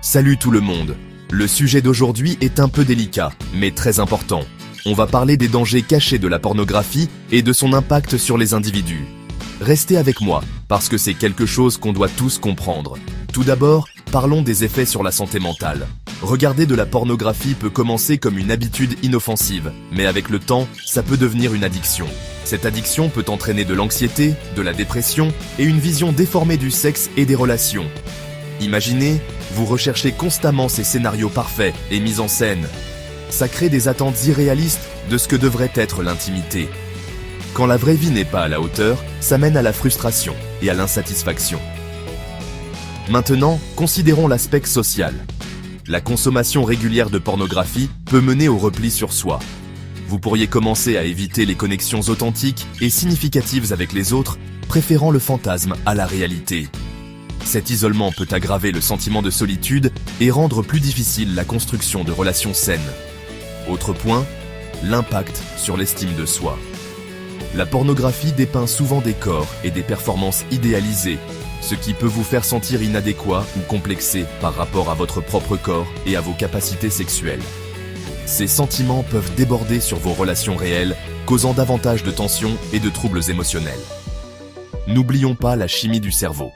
Salut tout le monde. Le sujet d'aujourd'hui est un peu délicat, mais très important. On va parler des dangers cachés de la pornographie et de son impact sur les individus. Restez avec moi, parce que c'est quelque chose qu'on doit tous comprendre. Tout d'abord, parlons des effets sur la santé mentale. Regarder de la pornographie peut commencer comme une habitude inoffensive, mais avec le temps, ça peut devenir une addiction. Cette addiction peut entraîner de l'anxiété, de la dépression et une vision déformée du sexe et des relations. Imaginez, vous recherchez constamment ces scénarios parfaits et mis en scène. Ça crée des attentes irréalistes de ce que devrait être l'intimité. Quand la vraie vie n'est pas à la hauteur, ça mène à la frustration et à l'insatisfaction. Maintenant, considérons l'aspect social. La consommation régulière de pornographie peut mener au repli sur soi. Vous pourriez commencer à éviter les connexions authentiques et significatives avec les autres, préférant le fantasme à la réalité. Cet isolement peut aggraver le sentiment de solitude et rendre plus difficile la construction de relations saines. Autre point, l'impact sur l'estime de soi. La pornographie dépeint souvent des corps et des performances idéalisées, ce qui peut vous faire sentir inadéquat ou complexé par rapport à votre propre corps et à vos capacités sexuelles. Ces sentiments peuvent déborder sur vos relations réelles, causant davantage de tensions et de troubles émotionnels. N'oublions pas la chimie du cerveau.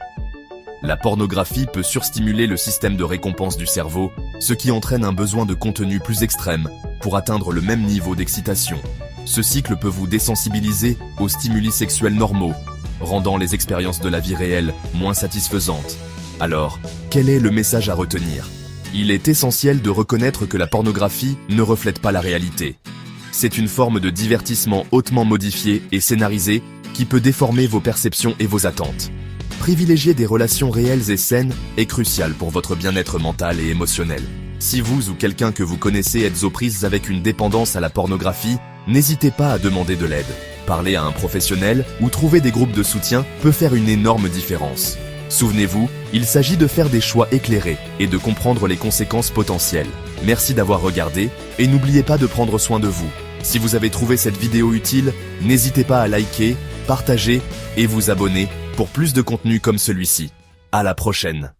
La pornographie peut surstimuler le système de récompense du cerveau, ce qui entraîne un besoin de contenu plus extrême pour atteindre le même niveau d'excitation. Ce cycle peut vous désensibiliser aux stimuli sexuels normaux, rendant les expériences de la vie réelle moins satisfaisantes. Alors, quel est le message à retenir ? Il est essentiel de reconnaître que la pornographie ne reflète pas la réalité. C'est une forme de divertissement hautement modifié et scénarisé qui peut déformer vos perceptions et vos attentes. Privilégier des relations réelles et saines est crucial pour votre bien-être mental et émotionnel. Si vous ou quelqu'un que vous connaissez êtes aux prises avec une dépendance à la pornographie, n'hésitez pas à demander de l'aide. Parler à un professionnel ou trouver des groupes de soutien peut faire une énorme différence. Souvenez-vous, il s'agit de faire des choix éclairés et de comprendre les conséquences potentielles. Merci d'avoir regardé et n'oubliez pas de prendre soin de vous. Si vous avez trouvé cette vidéo utile, n'hésitez pas à liker, partager et vous abonner pour plus de contenu comme celui-ci. À la prochaine.